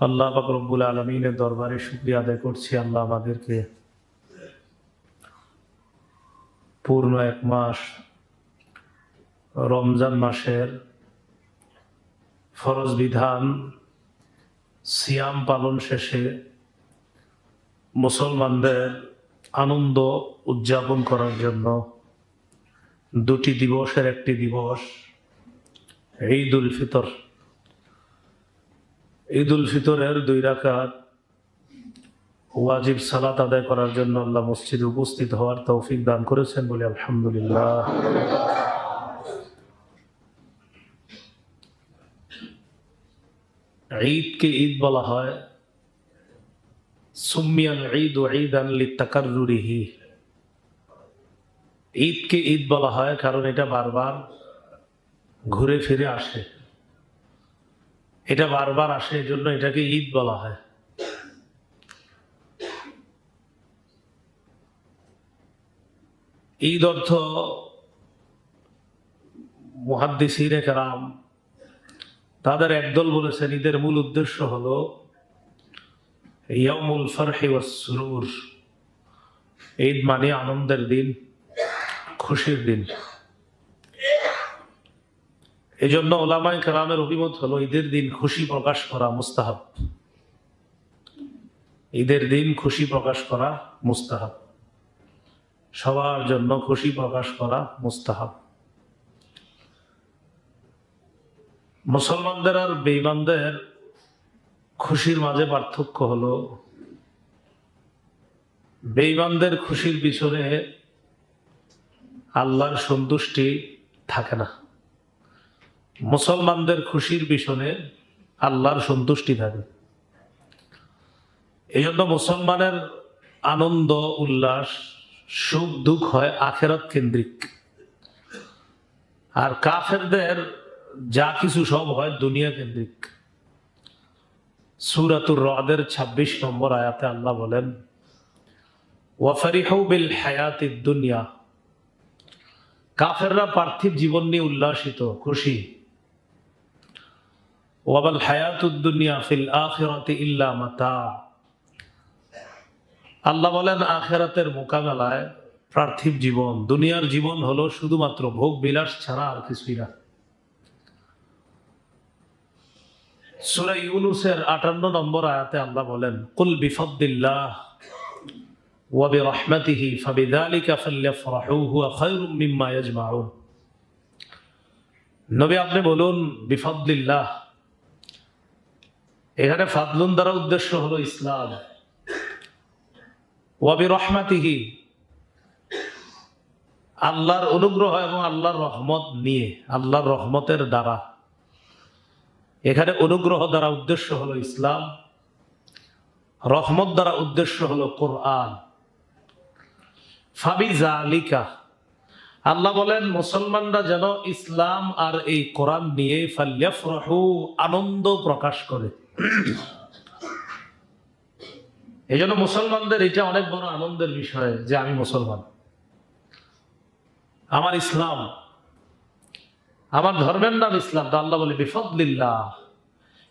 আল্লাহ পাক রব্বুল আলামিনের দরবারে শুকরিয়া আদায় করছি। আল্লাহ আমাদেরকে পূর্ণ এক মাস রমজান মাসের ফরজ বিধান সিয়াম পালন শেষে মুসলমানদের আনন্দ উদযাপন করার জন্য দুটি দিবসের একটি দিবস ঈদ উল ফিতর। ঈদ উল ফিতরের 2 রাকাত ওয়াজিব সালাত আদায় করার জন্য আল্লাহ মসজিদে উপস্থিত হওয়ার তৌফিক দান করেছেন বলে আলহামদুলিল্লাহ। ঈদকে ঈদ বলা হয়, সুম্মিয়াল ঈদ ঈদান লিতাকাররুরিহি। ঈদকে ঈদ বলা হয় কারণ এটা বারবার ঘুরে ফিরে আসে, এটা বারবার আসে, এজন্য এটাকে ঈদ বলা হয়। ঈদ অর্থ মুহাদ্দিসিনে কেরাম তাদের একদল বলেছেন ঈদের মূল উদ্দেশ্য হলো ইয়াউমুল ফারহি ওয়াস সুরুর। ঈদ মানে আনন্দের দিন, খুশির দিন। এই জন্য ওলামায়ে কেরামের অভিমত হলো ঈদের দিন খুশি প্রকাশ করা মুস্তাহাব। ঈদের দিন খুশি প্রকাশ করা মুস্তাহাব, সবার জন্য খুশি প্রকাশ করা মুস্তাহাব। মুসলমানদের আর বেঈমানদের খুশির মাঝে পার্থক্য হলো, বেঈমানদের খুশির পিছনে আল্লাহর সন্তুষ্টি থাকে না, মুসলমানদের খুশির পিছনে আল্লাহর সন্তুষ্টি থাকে। এই জন্য মুসলমানের আনন্দ উল্লাস সুখ দুঃখ হয় আখিরাত কেন্দ্রিক, আর কাফেরদের যা কিছু সব হয় দুনিয়া কেন্দ্রিক। সূরাতুর রাদের 26 নম্বর আয়াতে আল্লাহ বলেন, ওয়াফারিহু বিল হায়াতিদ দুনিয়া। কাফেররা পার্থিব জীবন নিয়ে উল্লাসিত, খুশি। ওয়াবাল হায়াতুদ দুনিয়া ফিল আখিরাতি ইল্লা মাতা। আল্লাহ বলেন আখিরাতের মোকাবেলায় পার্থিব জীবন, দুনিয়ার জীবন হলো শুধুমাত্র ভোগ বিলাস ছাড়া আর কিছুই না। সূরা ইউনূসের 58 নম্বর আয়াতে আল্লাহ বলেন, কুল বিফাদলিল্লাহ ওয়া বিরহমাতিহি ফাবিযালিকা ফালইফরাহু হুয়া খায়রুম মিম্মা ইয়াজমাউন। নবী আপনি বলুন বিফাদলিল্লাহ। এখানে ফাদলুন দ্বারা উদ্দেশ্য হলো ইসলাম, ওয়া বিরহমাতিহি আল্লাহর অনুগ্রহ এবং আল্লাহর রহমত নিয়ে, আল্লাহর রহমতের দ্বারা। এখানে অনুগ্রহ দ্বারা উদ্দেশ্য হলো ইসলাম, রহমত দ্বারা উদ্দেশ্য হলো কোরআন। ফাবিযালিকা আল্লাহ বলেন মুসলমানরা যেন ইসলাম আর এই কোরআন নিয়ে ফালইফরাহু আনন্দ প্রকাশ করে। এই জন্য মুসলমানদের এটা অনেক বড় আনন্দের বিষয় যে আমি মুসলমান, আমার ইসলাম, আমার ধর্মের নাম ইসলাম। তো আল্লাহ বলে বিফাদলিল্লাহ,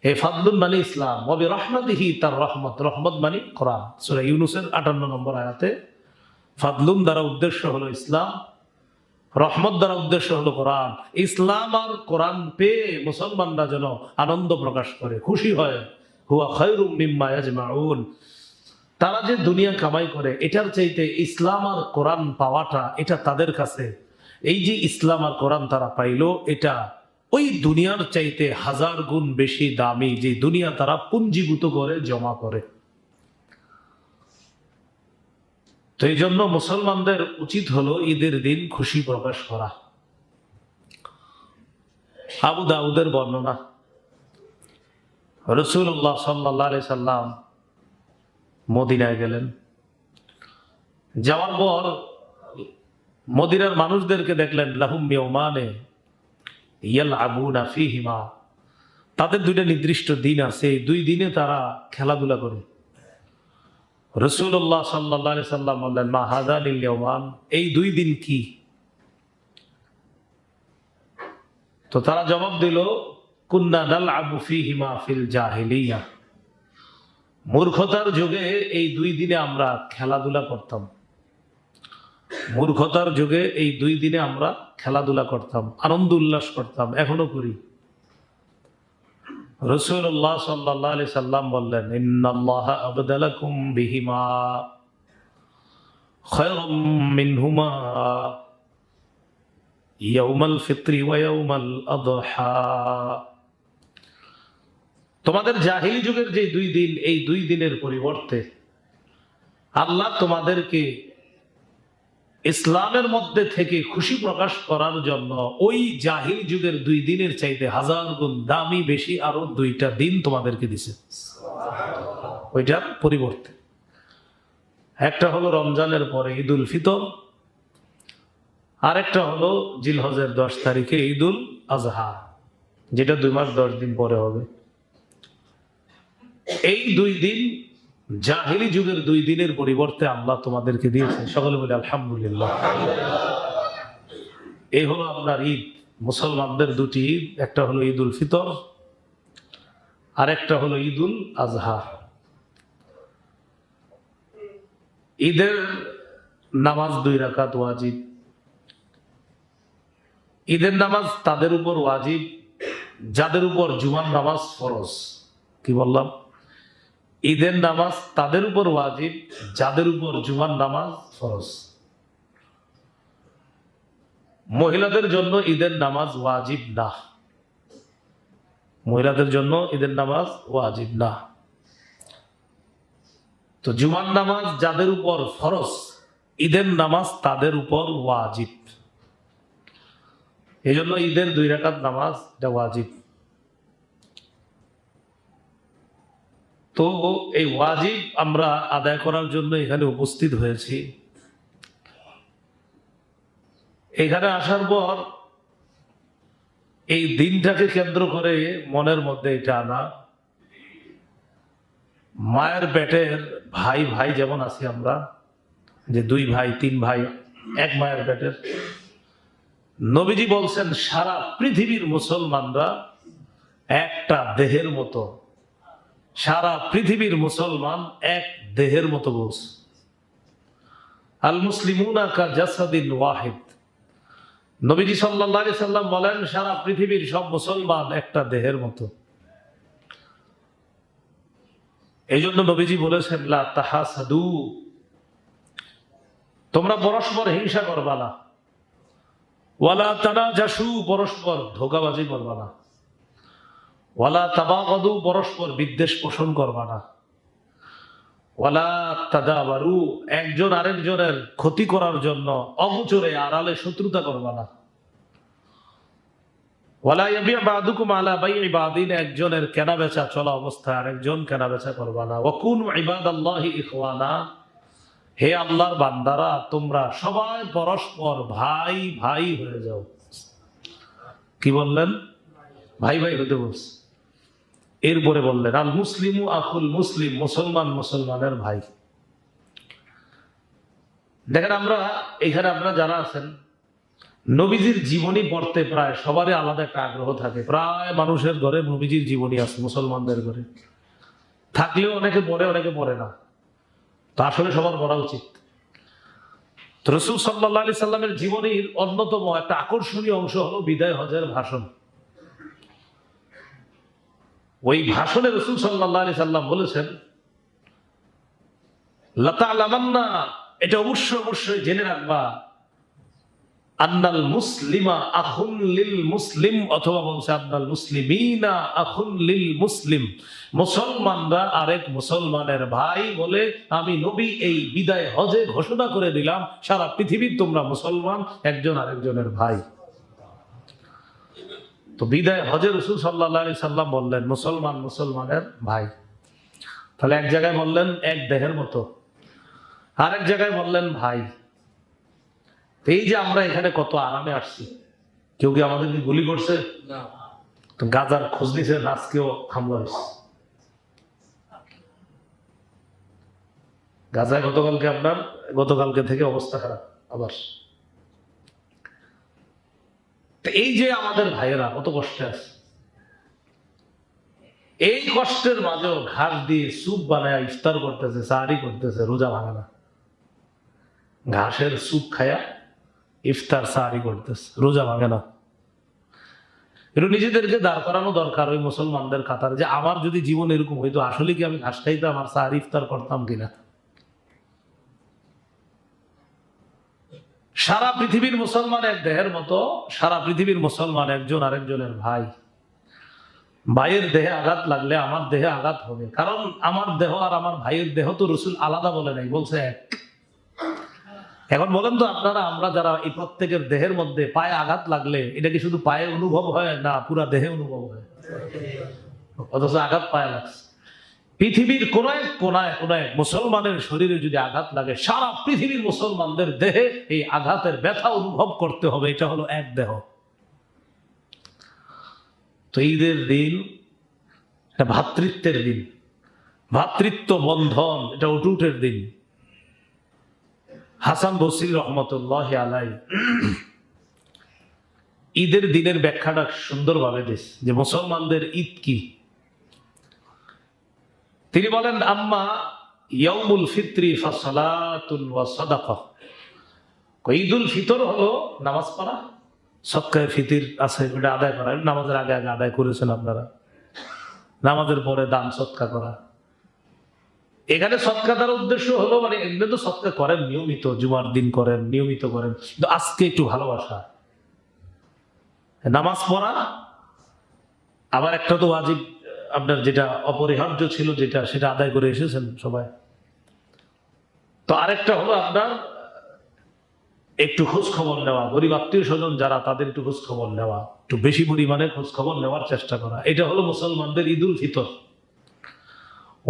এই ফাদলুন মানে ইসলাম, ওয়া বিরহমাতিহি তার রহমত, রহমত মানে কোরআন। সূরা ইউনূসের 58 নম্বর আয়াতে ফাদলুন দ্বারা উদ্দেশ্য হলো ইসলাম, রহমত দ্বারা উদ্দেশ্য হলো কোরআন। ইসলাম আর কোরআন পেয়ে মুসলমানরা যেন আনন্দ প্রকাশ করে, খুশি হয়। হুয়া খায়রুম মিম্মা ইয়াজমাউন। তারা যে দুনিয়া কামাই করে এটার চাইতে ইসলাম আর কোরআন পাওয়াটা, এটা তাদের কাছে, এই যে ইসলাম আর কোরআন তারা পাইলো, এটা ওই দুনিয়ার চাইতে 1000 গুণ বেশি দামি, যে দুনিয়া তারা পুঞ্জীভূত করে জমা করে। তো এই জন্য মুসলমানদের উচিত হলো ঈদের দিন খুশি প্রকাশ করা। আবু দাউদের বর্ণনা, রাসূলুল্লাহ সাল্লাল্লাহু আলাইহি সাল্লাম মদিনায় গেলেন, যাওয়ার পর মদিনার মানুষদেরকে দেখলেন লাহুম ইয়াউমানে ইয়ালআবুনা ফীহিমা। তাদের 2টা নির্দিষ্ট দিন আছে, এই 2 দিনে তারা খেলাধুলা করে। রাসূলুল্লাহ সাল্লাল্লাহু আলাইহি সাল্লাম বললেন, মা হাযানিল ইয়াওমান, এই 2 দিন কি? তো তারা জবাব দিল, কুন্না নালআবু ফীহিমা ফিল জাহিলিয়া। মূর্খতার যুগে এই 2 দিনে আমরা খেলাধুলা করতাম, মূর্খতার যুগে এই 2 দিনে আমরা খেলাধুলা করতাম, আনন্দ উল্লাস করতাম, এখনো করি। রাসূলুল্লাহ সাল্লাল্লাহু আলাইহি সাল্লাম বললেন, ইন্নাল্লাহা আবদালাকুম বিহিমা খায়রাম মিনহুমা ইয়াউমাল ফিত্রি ওয়া ইয়াউমাল আযহা। তোমাদের জাহিলি যুগের যে 2 দিন, এই 2 দিনের পরিবর্তে আল্লাহ তোমাদেরকে ইসলামের মধ্যে থেকে খুশি প্রকাশ করার জন্য ওই জাহিল যুগের 2 দিনের চাইতে 1000 গুণ দামি বেশি আরো 2টা দিন তোমাদেরকে দিছে ওইটার পরিবর্তে। একটা হলো রমজানের পরে ঈদুল ফিতর, আর একটা হলো জিলহজের 10 তারিখে ঈদুল আজহা, যেটা 2 মাস 10 দিন পরে হবে। এই 2 দিন জাহিলি যুগের 2 দিনের পরিবর্তে আল্লাহ তোমাদেরকে দিয়েছে। সকলে বলে আলহামদুলিল্লাহ। এই হলো আপনার ঈদ, মুসলমানদের 2টি ঈদ, একটা হলো ঈদুল ফিতর আর একটা হলো ঈদুল আজহা। ঈদের নামাজ 2 রাকাত ওয়াজিব। ঈদের নামাজ তাদের উপর ওয়াজিব যাদের উপর জুমার নামাজ ফরজ। কি বললাম? ঈদের নামাজ তাদের উপর ওয়াজিব যাদের উপর জুমার নামাজ ফরজ। মহিলাদের জন্য ঈদের নামাজ ওয়াজিব না, মহিলাদের জন্য ঈদের নামাজ ওয়াজিব না। তো জুমার নামাজ যাদের উপর ফরজ, ঈদের নামাজ তাদের উপর ওয়াজিব। এই জন্য ঈদের 2 রাকাত নামাজ এটা ওয়াজিব। তো এই ওয়াজিব আমরা আদায় করার জন্য এখানে উপস্থিত হয়েছি। এখানে আসার পর এই দিনটাকে কেন্দ্র করে মনের মধ্যে এটা আনা, মায়ের পেটের ভাই ভাই যেমন আছি আমরা, যে 2 ভাই 3 ভাই এক মায়ের পেটের, নবীজি বলছেন সারা পৃথিবীর মুসলমানরা একটা দেহের মতো, সারা পৃথিবীর মুসলমান এক দেহের মতো বলছে। আল মুসলিমুনা কা জাসাদিন ওয়াহিদ। নবীজি সাল্লাল্লাহু আলাইহি সাল্লাম বলেন সারা পৃথিবীর সব মুসলমান একটা দেহের মতো। এই জন্য নবীজি বলেছেন লা তাহাসাদু, তোমরা পরস্পর হিংসা করবা না, ওয়ালা তানাজাসু, পরস্পর ধোঁকাবাজি করবা না, ওয়ালা তাবাগাদু, পরস্পর বিদ্বেষ পোষণ করবা না, ওয়ালা তাদাবারু, একজন আরেকজনের ক্ষতি করার জন্য অগোচরে আড়ালে শত্রুতা করবা না, ওয়ালা ইয়াবিউ বাদুকুম আলা বাইই বাদিন, একজনের কেনা বেচা চলা অবস্থায় আরেকজন কেনা বেচা করবা না। ওয়া কুনু ইবাদাল্লাহি ইখওয়ানা, হে আল্লাহর বান্দারা তোমরা সবাই পরস্পর ভাই ভাই হয়ে যাও। কি বললেন? ভাই ভাই হতে বলছে। এরপরে বললেন আল মুসলিমু আখুল মুসলিম, মুসলমান মুসলমানের ভাই। দেখেন আমরা এখানে আপনারা যারা আছেন, নবীজির জীবনী পড়তে প্রায় সবারই আলাদা একটা আগ্রহ থাকে। প্রায় মানুষের ঘরে নবীজির জীবনী আছে, মুসলমানদের ঘরে থাকলেও অনেকে পড়ে অনেকে পড়ে না। তো আসলে সবার পড়া উচিত। তো রাসূল সাল্লাল্লাহু আলাইহি সাল্লামের জীবনীর অন্যতম একটা আকর্ষণীয় অংশ হলো বিদায় হজের ভাষণ। ওই ভাষণে রাসূল সাল্লাল্লাহু আলাইহি সাল্লাম বলেছেন লাতা'লামান্না, এটা অবশ্যই জেনে রাখবা, আন্নাল মুসলিমা আখুন লিল মুসলিম, অথবা বলছে আন্নাল মুসলিমিনা আখুন লিল মুসলিম, মুসলমানরা আরেক মুসলমানের ভাই বলে আমি নবী এই বিদায় হজে ঘোষণা করে দিলাম সারা পৃথিবীর তোমরা মুসলমান, একজন আরেকজনের ভাই। তো বিদায় হজে রাসূল সাল্লাল্লাহু আলাইহি সাল্লাম বললেন মুসলমান মুসলমানের ভাই। তাহলে এক জায়গায় বললেন এক দেহের মতো, আরেক জায়গায় বললেন ভাই। এই যে আমরা এখানে কত আরামে আসছি, কেউ কি আমাদেরকে গুলি করছে? তো গাজার খোঁজ নিছে, আজকেও হামলা হয়েছে গাজায়। গতকালকে থেকে অবস্থা খারাপ আবার। এই যে আমাদের ভাইয়েরা কত কষ্টে আছে, এই কষ্টের মাঝেও ঘাস দিয়ে স্যুপ বানায় ইফতার করতেছে, সাহারি করতেছে, রোজা ভাঙে না। ঘাসের স্যুপ খায়া ইফতার সাহারি করতেছে, রোজা ভাঙে না। একটু নিজেদেরকে দাঁড় করানো দরকার ওই মুসলমানদের কাতারে, যে আমার যদি জীবন এরকম হইতো, আসলে কি আমি ঘাস খাইতাম আর সাহারি ইফতার করতাম কিনা। সারা পৃথিবীর মুসলমান এক দেহের মতো, সারা পৃথিবীর মুসলমান একজন আরেকজনের ভাই। ভাইয়ের দেহে আঘাত লাগলে আমার দেহে আঘাত হবে, কারণ আমার দেহ আর আমার ভাইয়ের দেহ তো রসুল আলাদা বলে নাই, বলছে এক। এখন বলেন তো আপনারা, আমরা যারা এই প্রত্যেকের দেহের মধ্যে পায়ে আঘাত লাগলে এটা কি শুধু পায়ে অনুভব হয় না পুরা দেহে অনুভব হয়? অথচ আঘাত পায়ে লাগছে। পৃথিবীর কোন এক কোনায় কোনায় মুসলমানের শরীরে যদি আঘাত লাগে, সারা পৃথিবীর মুসলমানদের দেহে এই আঘাতের ব্যথা অনুভব করতে হবে। এটা হলো এক দেহ। তো ঈদের দিন এটা ভ্রাতৃত্বের দিন, ভ্রাতৃত্ব বন্ধন, এটা অটুটের দিন। হাসান বসরি রহমতুল্লাহ আলাই ঈদের দিনের ব্যাখ্যাটা সুন্দরভাবে দিয়েছে, যে মুসলমানদের ঈদ কি। তিনি বলেন, আম্মা ইয়াউমুল ফিত্রি ফাসালাতুন ওয়া সাদাকা। ঈদুল ফিতর হলো নামাজ পড়া, সদকায়ে ফিতির আছে ওটা আদায় করা, নামাজের আগে আগে আদায় করেছেন আপনারা, নামাজের পরে দান সদকা করা। এখানে সদকা দেওয়ার উদ্দেশ্য হলো, মানে এমনি তো সদকা করেন নিয়মিত, জুমার দিন করেন, নিয়মিত করেন, কিন্তু আজকে একটু ভালোবাসা, নামাজ পড়া। আবার একটা তো ওয়াজিব আপনার, যেটা অপরিহার্য ছিল, যেটা সেটা আদায় করে এসেছেন সবাই। তো আরেকটা হলো আপনার একটু খোঁজ খবর নেওয়া, গরিব আত্মীয় স্বজন যারা, তাদের একটু খোঁজ খবর নেওয়া, একটু বেশি পরিমাণে খোঁজ খবর নেওয়ার চেষ্টা করা। এটা হলো মুসলমানদের ঈদুল ফিতর।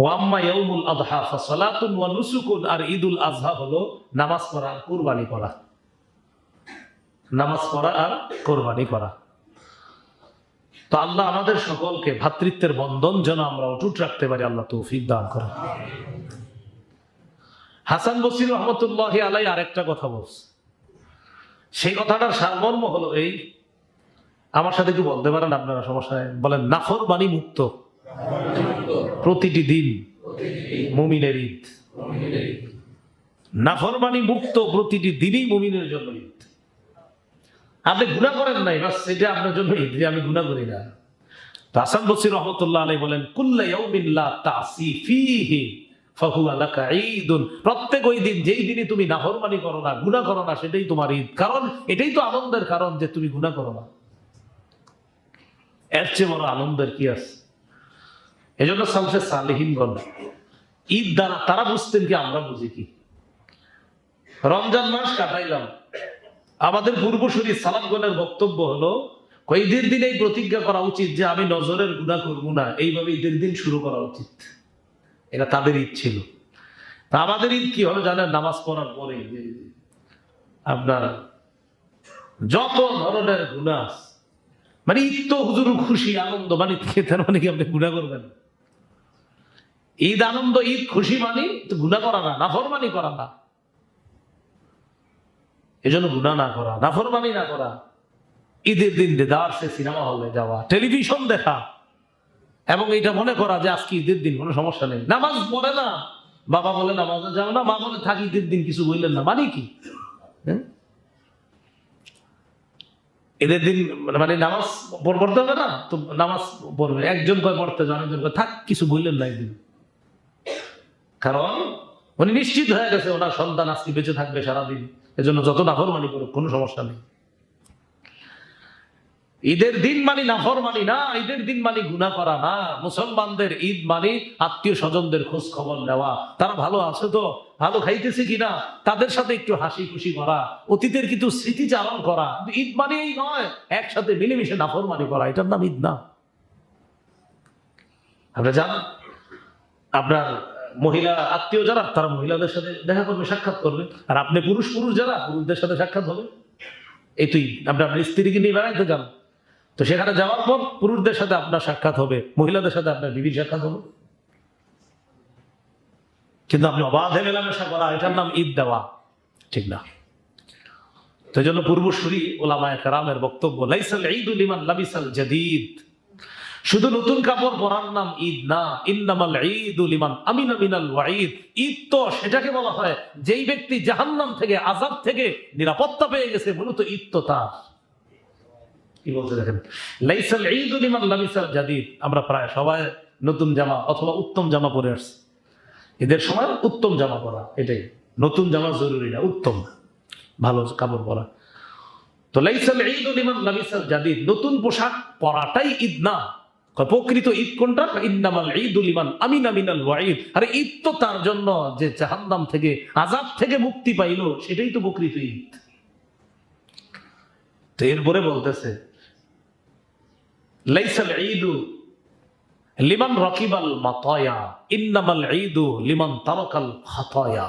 ওয়াম্মা ইয়াউমুল আযহা ফাসালাতুন ওয়া নুসুকুন, আর ঈদুল আযহা হলো নামাজ পড়া আর কুরবানি করা, নামাজ পড়া আর কুরবানি করা। তো আল্লাহ আমাদের সকলকে ভ্রাতৃত্বের বন্ধন যেন আমরা অটুট রাখতে পারি, আল্লাহ তৌফিক দান করেন। হাসান বসরি রহমতুল্লাহ আলাই আরেকটা কথা বলছে, সেই কথাটার সারমর্ম হলো এই, আমার সাথে একটু বলতে পারেন আপনারা, সমস্যা নেই, বলেন, নাফরমানি মুক্ত প্রতিটি দিন মুমিনের ঈদ। নাফরমানি মুক্ত প্রতিটি দিনই মুমিনের জন্য ঈদ। আপনি গুনাহ করেন নাই, বাস এটা আপনার জন্য ঈদ, যে আমি গুনাহ করি না। হাসান বসরি রহমতুল্লাহ আলাইহি বলেন, কুল্লু ইয়াউমিন লা তাসি ফীহি ফাহুয়া লাকা ঈদুন। প্রত্যেক ওই দিন, যেই দিনে তুমি নাফরমানি করো না, গুনাহ করো না, সেটাই তোমার ঈদ। কারণ এটাই তো আনন্দের কারণ, যে তুমি গুনাহ করো না। এর চেয়ে বড় আনন্দের কি আছে? এজন্য সালফে সালেহিনগণ ঈদ দ্বারা তারা বুঝতেন কি, আমরা বুঝি কি। রমজান মাস কাটাইলাম, আমাদের পূর্বসূরি সালাফগণের বক্তব্য হলো, ঈদের দিন এই প্রতিজ্ঞা করা উচিত যে আমি নজরের গুনাহ করবো না, এইভাবে ঈদের দিন শুরু করা উচিত। এটা তাদের ঈদ ছিল। তা আমাদের ঈদ কি হলো জানেন? নামাজ পড়ার পরে আপনার যত ধরনের গুনাহ, মানে ঈদ তো হুজুর খুশি আনন্দ, মানে তার মানে কি আপনি গুনাহ করবেন? ঈদ আনন্দ, ঈদ খুশি, মানে গুনাহ করা না, নাফরমানি করা না। এজন্য গুনাহ না করা, নাফরমানি না করা। ঈদের দিন দেদারসে সিনেমা হলে যাওয়া, টেলিভিশন দেখা, এবং এটা মনে করা যে আজকে ঈদের দিন, কোনো সমস্যা নেই। নামাজ পড়ে না, বাবা বলে নামাজে যাও না, মা বলে থাকি ঈদের দিন, কিছু বললেন না, মানে কি? ঈদের দিন মানে নামাজ পড়তে হবে না, তো নামাজ পড়বে। একজন কয় পড়তে যান, একজন কয় থাক, কিছু বললেন না একদিন। কারণ উনি নিশ্চিত হয়ে গেছে ওনার সন্তান আজকে বেঁচে থাকবে সারাদিন, এজন্য যত নাফরমানি করুক কোনো সমস্যা নেই। ঈদের দিন মানে নাফরমানি না, ঈদের দিন মানে গুনাহ করা না। মুসলমানদের ঈদ মানে আত্মীয় স্বজনদের খোঁজ খবর নেওয়া, তারা ভালো আছে তো, ভালো খাইতেছে কিনা, তাদের সাথে একটু হাসি খুশি করা, অতীতের কিছু স্মৃতিচারণ করা। ঈদ মানে এই নয় একসাথে মিলেমিশে নাফরমানি করা, এটার নাম ঈদ না। আপনি জানেন, আপনার মহিলা আত্মীয় যারা, তারা মহিলাদের সাথে দেখা করবে, সাক্ষাৎ করবে, আর আপনি পুরুষ যারা, পুরুষদের সাথে সাক্ষাৎ হবে। এই তুই আপনার স্ত্রীকে নিয়ে বেড়াইতে যান, তো সেখানে যাওয়ার পর পুরুষদের সাথে আপনার সাক্ষাৎ হবে, মহিলাদের সাথে আপনার বিবির সাক্ষাৎ হবে। কিন্তু আপনি অবাধে মেলামেশা করা, এটার নাম ঈদ দেওয়া ঠিক না। তো এই জন্য পূর্বসূরি ওলামায়ে কেরামের বক্তব্য, লাইসাল ঈদু লিমান লাবিসাল জাদীদ, শুধু নতুন কাপড় পরার নাম ঈদ না, ইন্নামাল ঈদু লিমান আমিনা মিনাল ওয়াঈদ। ঈদ তো সেটাকে বলা হয় যেই ব্যক্তি জাহান্নাম থেকে, আযাব থেকে নিরাপত্তা পেয়ে গেছে, মূলত ঈদ তো তার। কি বলতে দেখেন, লাইসাল ঈদু লিমান লাবিসাল জাদিদ। আমরা প্রায় সবাই নতুন জামা অথবা উত্তম জামা পরে আসছি। ঈদের সময় উত্তম জামা পরা, এটাই। নতুন জামা জরুরি না, উত্তম ভালো কাপড় পরা। তো লাইসাল ঈদু লিমান লাবিসাল জাদিদ, নতুন পোশাক পরাটাই ঈদ না। প্রকৃত ঈদ কোনটা? ইন্নামাল ঈদু লিমান আমিনা মিনাল ওয়াঈদ। আরে ঈদ তো তার জন্য যে জাহান্নাম থেকে, আযাব থেকে মুক্তি পাইলো, সেটাই তো প্রকৃত ঈদ। তো এরপরে বলতেছে লাইসাল ঈদু লিমান রাকিবাল মাতায়া ইন্নামাল ঈদু লিমান তারাকাল খাতায়া।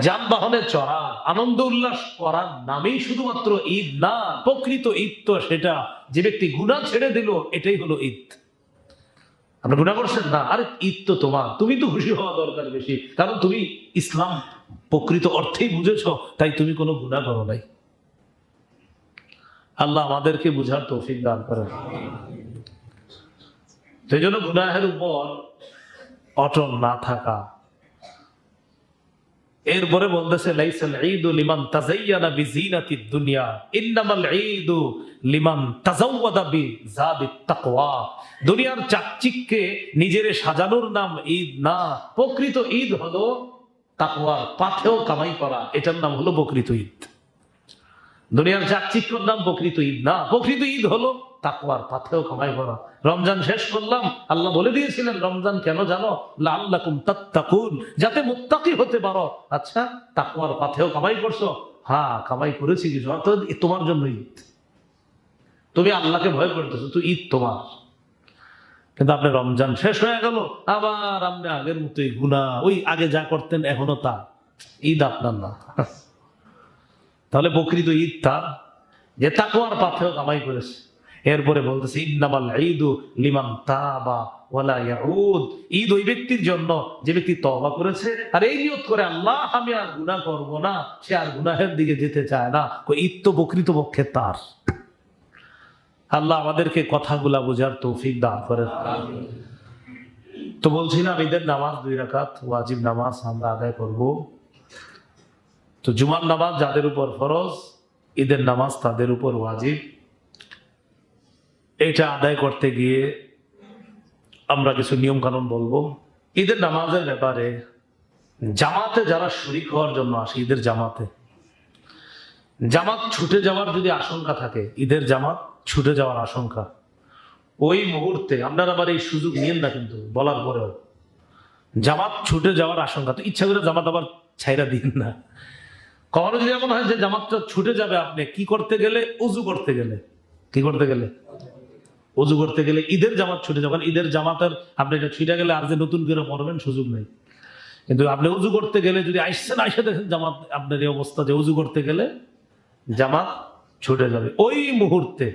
যানবাহনে চড়া, আনন্দ উল্লাস করার নামেই শুধুমাত্র ঈদ না, প্রকৃত ঈদ তো সেটা যে ব্যক্তি গুনাহ ছেড়ে দিল, এটাই হলো ঈদ। আপনি গুনাহ করছেন না, আরে ঈদ তো তোমার, তুমি তো খুশি হওয়া দরকার বেশি, কারণ তুমি ইসলাম প্রকৃত অর্থেই বুঝেছো, তাই তুমি কোনো গুনাহ করো নাই। আল্লাহ আমাদেরকে বুঝার তৌফিক দান করেন। সেই জন্য গুনাহের উপর অটল না থাকা। এরপরে বলতেছে লাইসাল ঈদু লিমান তাযায়্যানা বিযিনাতিদ দুনিয়া ইন্নামাল ঈদু লিমান তাযাওয়াদা বিযাদিত তাকওয়া। দুনিয়ার চাকচিক্যে নিজের সাজানোর নাম ঈদ না, প্রকৃত ঈদ হলো তাকওয়ার পাথেও কামাই করা, এটার নাম হলো প্রকৃত ঈদ। দুনিয়ার চাকচিক্যর নাম প্রকৃত ঈদ না, প্রকৃত ঈদ হলো তাকওয়ার পাথেও কামাই করা। রমজান শেষ করলাম, আল্লাহ বলে দিয়েছিলেন রমজান কেন জানো? লাআল্লাকুম তাত্তাকুন, যাতে মুত্তাকি হতে পারো। আচ্ছা, তাকওয়ার পাথেও কামাই করছো? হ্যাঁ, কামাই করেছি কিছু, অর্থাৎ তোমার জন্য ঈদ। তুমি আল্লাহকে ভয় করতেছো, তো ঈদ তোমার। কিন্তু আপনি রমজান শেষ হয়ে গেল, আবার আপনি আগের মতোই গুনাহ, ওই আগে যা করতেন এখনো তা। ঈদ আপনার না। তাহলে প্রকৃত ঈদ তার যে তাকওয়ার পাথেও কামাই করেছে। এরপরে বলতেছে ইন্নামাল ঈদু লিমান তাবা ওয়ালা ইয়াউদ। ঈদ ওই ব্যক্তির জন্য যে ব্যক্তি তওবা করেছে আর এই নিয়ত করে, আল্লাহ আমি আর গুনাহ করব না, সে আর গুনাহের দিকে যেতে চায় না। ঈদ তো প্রকৃত পক্ষে তার। আল্লাহ আমাদেরকে কথাগুলা বোঝার তৌফিক দান করেন। তো বলছিলাম ঈদের নামাজ 2 রাকাত ওয়াজিব নামাজ আমরা আদায় করব। তো জুমার নামাজ যাদের উপর ফরজ, ঈদের নামাজ তাদের উপর ওয়াজিব। এটা আদায় করতে গিয়ে আমরা কিছু নিয়ম কানুন বলবো। ঈদের নামাজের ব্যাপারে জামাতে যারা শরীক হওয়ার জন্য আসে, ঈদের জামাতে, জামাত ছুটে যাওয়ার যদি আশঙ্কা থাকে, ঈদের জামাত ছুটে যাওয়ার আশঙ্কা, ওই মুহূর্তে আপনারা আবার এই সুযোগ নিয়েন না, কিন্তু বলার পরেও জামাত ছুটে যাওয়ার আশঙ্কা, তো ইচ্ছা করে জামাত আবার ছাইরা দিন না। কখনো যদি এমন হয় যে জামাতটা ছুটে যাবে, আপনি কি করতে গেলে? উজু করতে গেলে। কি করতে গেলে? উজু করতে গেলে ঈদের জামাত ছুটে যাবেন। ঈদের জামাতের আপনি এটা ছুটে গেলে আর যে নতুন করে পড়বেন সুযোগ নেই। কিন্তু আপনি উজু করতে গেলে যদি আইসেন, আইসে দেখেন জামাত, আপনার এই অবস্থা যে উজু করতে গেলে জামাত ছুটে যাবে, ওই মুহূর্তে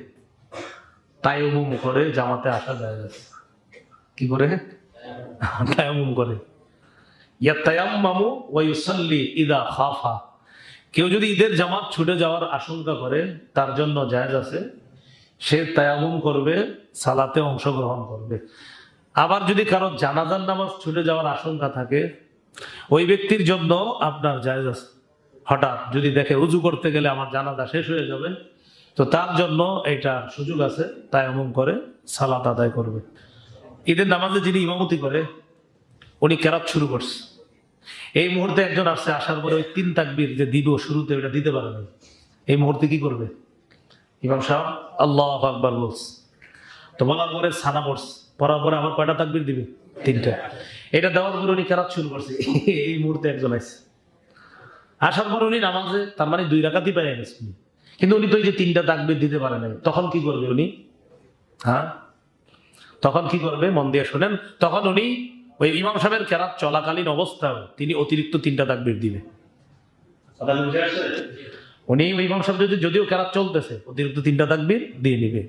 তায়াম্মুম করে জামাতে আসা যায়। কি করে? তায়াম্মুম করে। ইয়াতায়াম্মামু ওয়া ইউসাল্লি ইযা খাফা। কেউ যদি ঈদের জামাত ছুটে যাওয়ার আশঙ্কা করে, তার জন্য জায়েজ আছে, সে তায়াম্মুম করবে, সালাতে অংশগ্রহণ করবে। আবার যদি কারো জানাজার নামাজ ছুটে যাওয়ার আশঙ্কা থাকে, ওই ব্যক্তির জন্য আপনার জায়েজ আছে। হঠাৎ যদি দেখে উজু করতে গেলে আমার জানাজা শেষ হয়ে যাবে, তো তার জন্য এটা সুযোগ আছে, তায়াম্মুম করে সালাত আদায় করবে। ঈদের নামাজে যিনি ইমামতি করে, উনি কেরাত শুরু করছে, এই মুহূর্তে একজন আসছে, আসার পরে ওই 3 তাকবীর যে দিব শুরুতে, ওটা দিতে পারে না। এই মুহূর্তে কি করবে? ইমাম সাহেব আল্লাহু আকবার বলছে, তো বলার পরে সানা পড়ছে, পড়ার পরে আবার কয়টা তাকবীর দিবে? 3টা। এটা দেওয়ার পরে উনি কেরাত শুরু করছে, এই মুহূর্তে একজন আসছে, আসার পর উনি নামাজে, তার মানে 2 রাকাতই পেয়ে গেছে, কিন্তু উনি তো এই যে 3টা তাকবীর দিতে পারে নাই। তখন কি করবে উনি? হ্যাঁ, তখন কি করবে? মন দিয়ে শোনেন। তখন উনি ওই ইমাম সাহেবের কেরাত চলাকালীন অবস্থায় তিনি অতিরিক্ত 3টা তাকবীর দিবে। উনি ইমাম সাহেব যদিও কেরাত চলতেছে, অতিরিক্ত 3টা তাকবীর দিয়ে নিবে।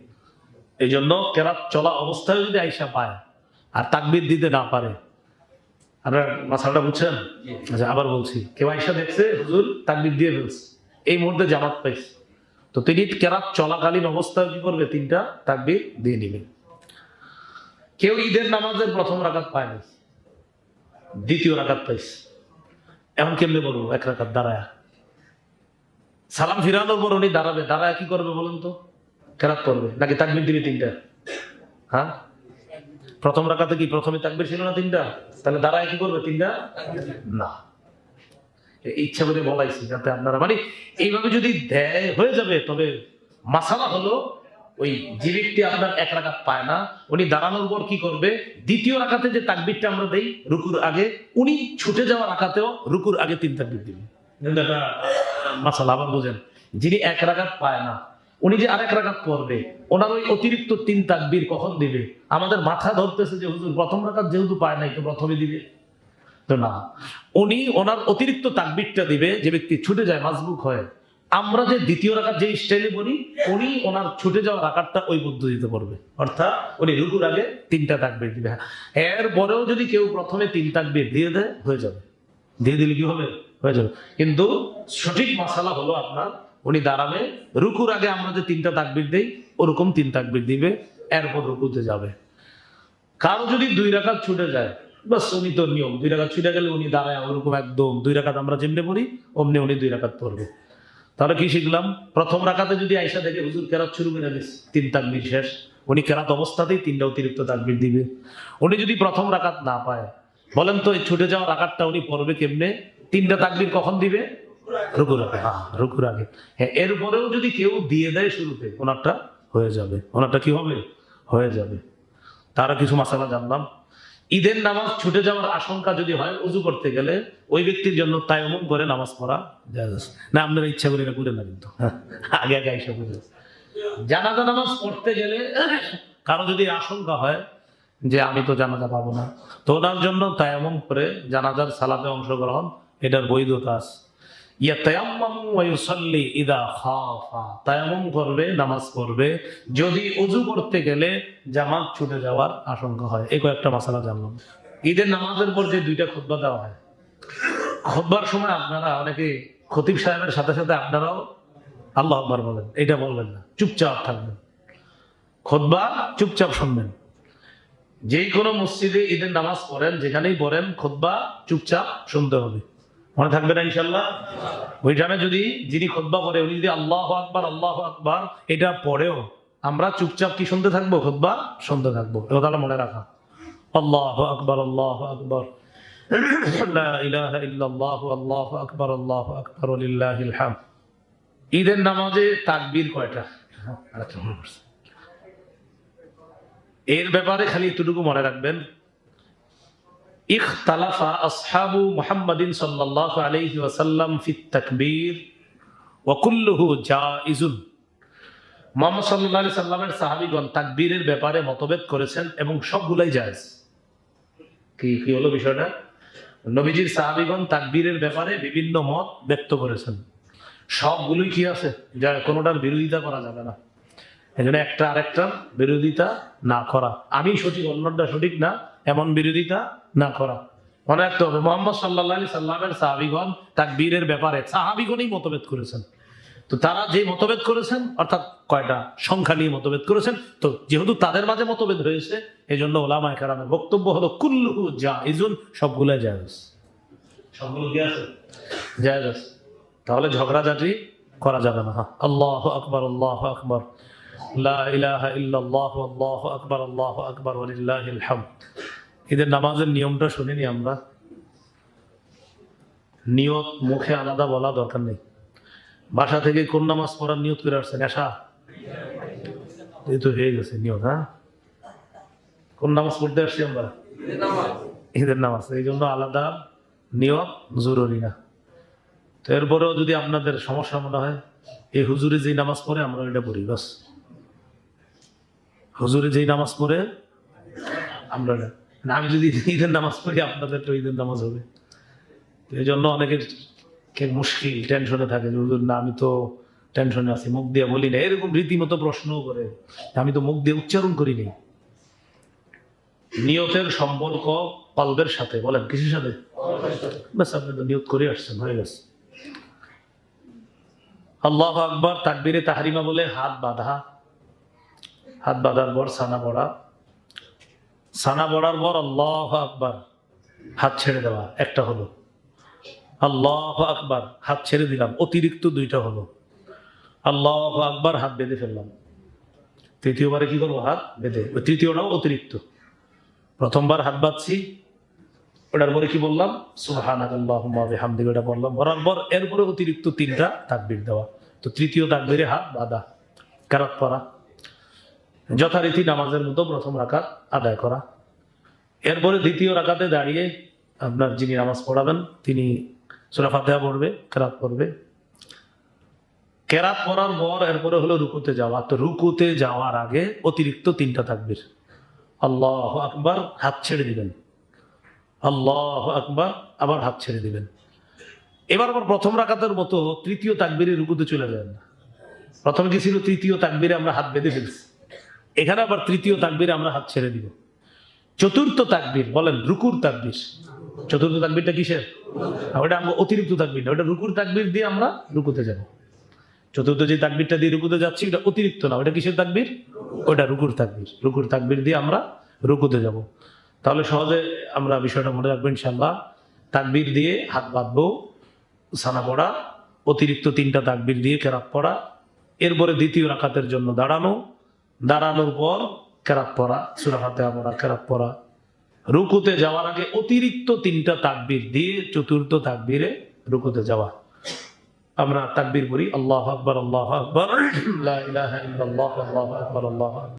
এই জন্য কেরাত চলা অবস্থায় যদি আইসা পায় আর তাকবীর দিতে না পারে, আপনার মাসালটা বুঝছেন? আচ্ছা, আবার বলছি, কেউ আইসা দেখছে হুজুর তাকবীর দিয়ে ফেলছে, এই মুহূর্তে জামাত পাইছে, তো তিনি কেরাত চলাকালীন অবস্থায় কি করবে? 3টা তাকবীর দিয়ে নিবে। কেউ ঈদের নামাজের প্রথম রাকাত পায় না, দ্বিতীয় রাকাত পাইছে, এখন কেমনে বলবো? এক রাকাত দাঁড়ায় সালাম ফিরানোর পর উনি দাঁড়াবে, দাঁড়ায় কি করবে বলেন তো? কেরাত করবে নাকি তাকবীর দিবে তিনটা? হ্যাঁ, প্রথম রাকাতে কি প্রথমে তাকবীর ছিল না তিনটা? তাহলে দাঁড়ায় কি করবে? তিনটা না। ইচ্ছা করে বলাইছি যাতে আপনারা মানে এইভাবে যদি দেয় হয়ে যাবে। তবে মাসালা হলো ওই যে ব্যক্তি আপনার এক রাকাত পায় না, উনি দাঁড়ানোর পর কি করবে? দ্বিতীয় রাকাতে যে তাকবীরটা আমরা দেই রুকুর আগে, উনি ছুটে যাওয়া রাকাতেও রুকুর আগে তিন তাকবীর দিবেন। মাসালা আবার বোঝেন, যিনি এক রাকাত পায় না উনি যে আরেক রাকাত পড়বে, ওনার ওই অতিরিক্ত তিন তাকবীর কখন দিবে? আমাদের মাথা ধরতেছে যে হুজুর প্রথম রাকাত যেহেতু পায় নাই তো প্রথমে দিবে, তো না, উনি ওনার অতিরিক্ত তাকবীরটা দিবে যে ব্যক্তি ছুটে যায় মাসবুক হয়। আমরা যে দ্বিতীয় রাকাত যে স্টাইলে বলি, উনি ওনার ছুটে যাওয়া রাকাতটা ওই পদ্ধতিতে পড়বে, অর্থাৎ উনি রুকুর আগে তিনটা তাকবীর দিবে। এর পরেও যদি কেউ প্রথমে তিন তাকবীর দিয়ে দেয় হয়ে যাবে, দিয়ে দিলে কি হবে? হয়ে যাবে। কিন্তু সঠিক মাসালা হলো আপনার উনি দাঁড়াবে, রুকুর আগে আমরা যে তিনটা তাকবীর দেই ওরকম তিন তাকবীর দিবে, এরপর রুকুতে যাবে। কারো যদি দুই রাকাত ছুটে যায়, বাস উনি তো নিয়ম, দুই রাকাত ছুটে গেলে উনি দাঁড়ায় ওরকম একদম দুই রাকাত আমরা যেমনি পড়ি অমনি উনি দুই রাকাত পড়বে। তাহলে কি শিখলাম? প্রথম রাকাতে যদি আইসা দেখে হুজুর কেরাত শুরু করে দিচ্ছে, তিন তাকবীর শেষ, উনি কেরাত অবস্থাতেই তিনটা অতিরিক্ত তাকবীর দিবে। উনি যদি প্রথম রাকাত না পায়, বলেন তো এই ছুটে যাওয়া রাকাতটা উনি পড়বে কেমনে? তিনটা তাকবীর কখন দিবে? রুকুর আগে। হ্যাঁ, রুকুর আগে। হ্যাঁ, এরপরেও যদি কেউ দিয়ে দেয় শুরুতে, ওনারটা হয়ে যাবে। ওনারটা কি হবে? হয়ে যাবে। তারা কিছু মাসালা জানলাম। ঈদের নামাজ ছুটে যাওয়ার আশঙ্কা যদি হয়, উজু করতে গেলে ওই ব্যক্তির জন্য তায়াম্মুম করে নামাজ পড়া জায়েজ। না আপনারা ইচ্ছা করে এটা করে না, কিন্তু আগে আগে আইসা বুঝে। জানাজা নামাজ পড়তে গেলে কারো যদি আশঙ্কা হয় যে আমি তো জানাজা পাবো না, তো ওনার জন্য তায়াম্মুম করে জানাজার সালাতে অংশগ্রহণ, এটার বৈধতা আছে। তায়াম্মুম করবে, নামাজ পড়বে যদি উজু করতে গেলে জামাত ছুটে যাওয়ার আশঙ্কা হয়। এই কয়েকটা মাসালা জানলাম। ঈদের নামাজের পর যে দুইটা খুতবা দেওয়া হয়, খুতবার সময় আপনারা অনেকে খতিব সাহেবের সাথে সাথে আপনারাও আল্লাহু আকবার বলেন, এটা বলবেন না, চুপচাপ থাকবেন, খুতবা চুপচাপ শুনবেন। যে কোনো মসজিদে ঈদের নামাজ পড়েন, যেখানেই পড়েন, খুতবা চুপচাপ শুনতে হবে, মনে থাকবে না ইনশাল্লাহ? ওইখানে যদি যিনি খুতবা করে উনি যদি আল্লাহু আকবার এটা পড়েও আমরা চুপচাপ কি শুনতে থাকবো? খুতবা শুনতে থাকবো। এ কথাটা মনে রাখা। আল্লাহু আকবার, আল্লাহু আকবার, লা ইলাহা ইল্লাল্লাহ, আল্লাহু আকবার, আল্লাহু আকবার, লিল্লাহিল হামদ। ঈদের নামাজে তাকবীর কয়টা? এর ব্যাপারে খালি এতটুকু মনে রাখবেন, ইখতালাফা আসহাবু মুহাম্মাদিন সাল্লাল্লাহু আলাইহি ওয়াসাল্লাম ফিত তাকবীর ওয়া কুল্লুহু জায়েজুন। মুহাম্মদ সাল্লাল্লাহু আলাইহি সাল্লামের সাহাবীগণ তাকবীরের ব্যাপারে মতভেদ করেছেন এবং সবগুলাই জায়েজ। কি হলো বিষয়টা? নবীজির সাহাবীগণ তাকবীরের ব্যাপারে বিভিন্ন মত ব্যক্ত করেছেন, সবগুলোই কি আছে, যা কোনোটার বিরোধিতা করা যাবে না। এজন্য একটা আরেকটার বিরোধিতা না করা, আমি সঠিক অন্যটা সঠিক না এমন বিরোধিতা না করা। মনে রাখতে হবে মুহাম্মদ সাল্লাল্লাহু আলাইহি সাল্লামের সাহাবীগণ তাকবীরের ব্যাপারে সাহাবীগণই মতভেদ করেছেন। তো তারা যে মতভেদ করেছেন, অর্থাৎ কয়টা সংখ্যা নিয়ে মতভেদ করেছেন, তো যেহেতু তাদের মাঝে মতভেদ হয়েছে, এই জন্য উলামায়ে কেরামের বক্তব্য হলো কুল্লুহু জায়েজুন, সবগুলো জায়েজ, সবগুলো কি আছে? জায়েজ আছে। তাহলে ঝগড়াঝাটি করা যাবে না। আল্লাহু আকবার, আল্লাহু আকবার, লা ইলাহা ইল্লাল্লাহু, আল্লাহু আকবার, আল্লাহু আকবার, ওয়া লিল্লাহিল হামদ। ঈদের নামাজের নিয়মটা শুনিনি আমরা। নিয়ত মুখে আলাদা বলা দরকার নেই। বাসা থেকে কোন নামাজ পড়ার নিয়ত করে আসছেন? এশা? এই তো হয়ে গেছে নিয়ত। হ্যাঁ, কোন নামাজ পড়তে আসছি আমরা? ঈদের নামাজ। এই জন্য আলাদা নিয়ত জরুরি না। তো এরপরেও যদি আপনাদের সমস্যা মনে হয়, এই হুজুরে যেই নামাজ পড়ে আমরা এটা পড়ি, বাস। হুজুরে যেই নামাজ পড়ে আমরা না, আমি যদি ঈদের নামাজ পড়ি আপনাদের তো ঈদের নামাজ হবে। এই জন্য অনেকের মুশকিল, টেনশনে থাকে, হুজুর না আমি তো টেনশনে আছি, মুখ দিয়ে বলি না, এরকম রীতিমতো প্রশ্নও করে, আমি তো মুখ দিয়ে উচ্চারণ করিনি। নিয়তের সম্পর্ক কলবের সাথে, বলেন কিসের সাথে? ব্যাস, আপনি তো নিয়ত করে আসছেন, হয়ে গেছে। আল্লাহু আকবার তাকবীরে তাহরিমা বলে হাত বাঁধা, হাত বাঁধার পর সানা পড়া, সানা পড়ার পর আল্লাহ আকবার, হাত ছেড়ে দেওয়া, একটা হলো। আল্লাহ আকবার, হাত ছেড়ে দিলাম, অতিরিক্ত দুইটা হলো। আল্লাহ আকবার, হাত বেঁধে ফেললাম। তৃতীয়বারে কি করবো? হাত বেঁধে। ওই তৃতীয়টাও অতিরিক্ত। প্রথমবার হাত বাঁধছি, ওটার পরে কি বললাম? সুবহানাকাল্লাহুম্মা ওয়া বিহামদিকা, ওটা বললাম। বলার পর এরপরে অতিরিক্ত তিনটা তাকবীর দেওয়া। তো তৃতীয় তাকবীরে হাত বাঁধা, কেরাত পড়া, যথারীতি নামাজের মতো প্রথম রাকাত আদায় করা। এরপরে দ্বিতীয় রাকাতে দাঁড়িয়ে আপনার যিনি নামাজ পড়াবেন তিনি সূরা ফাতিহা পড়বে, কেরাত পড়বে। কেরাত পড়ার পর এরপরে হলো রুকুতে যাওয়া। তো রুকুতে যাওয়ার আগে অতিরিক্ত তিনটা তাকবীর। আল্লাহু আকবার, হাত ছেড়ে দিবেন। আল্লাহু আকবার, আবার হাত ছেড়ে দিবেন। এবার আবার প্রথম রাকাতের মতো তৃতীয় তাকবীরে রুকুতে চলে যাবেন না। প্রথমে কি ছিল? তৃতীয় তাকবীরে আমরা হাত বেঁধে ফেলছি, এখানে আবার তৃতীয় তাকবীরে আমরা হাত ছেড়ে দিব। চতুর্থ তাকবীর বলেন রুকুর তাকবীর। চতুর্থ তাকবীরটা কিসের? ওটা আমরা অতিরিক্ত তাকবীর, ওটা রুকুর তাকবীর দিয়ে আমরা রুকুতে যাব। চতুর্থ যে তাকবীরটা দিয়ে রুকুতে যাচ্ছি ওটা অতিরিক্ত না, ওটা কিসের তাকবীর? ওটা রুকুর তাকবীর। রুকুর তাকবীর দিয়ে আমরা রুকুতে যাব। তাহলে সহজে আমরা বিষয়টা মনে রাখবো ইনশাআল্লাহ। তাকবীর দিয়ে হাত বাঁধবো, সানা পড়া, অতিরিক্ত তিনটা তাকবীর দিয়ে কেরাত পড়া, এরপরে দ্বিতীয় রাকাতের জন্য দাঁড়ানো, দাঁড়ানোর পর কেরাত পড়া, সূরা ফাতিহা পড়া, কেরাত পড়া। রুকুতে যাওয়ার আগে অতিরিক্ত তিনটা তাকবীর দিয়ে চতুর্থ তাকবীরে রুকুতে যাওয়া। আমরা তাকবীর পড়ি, আল্লাহু আকবার, আল্লাহু আকবার, লা ইলাহা ইল্লাল্লাহ, আল্লাহু আকবার, আল্লাহু আকবার।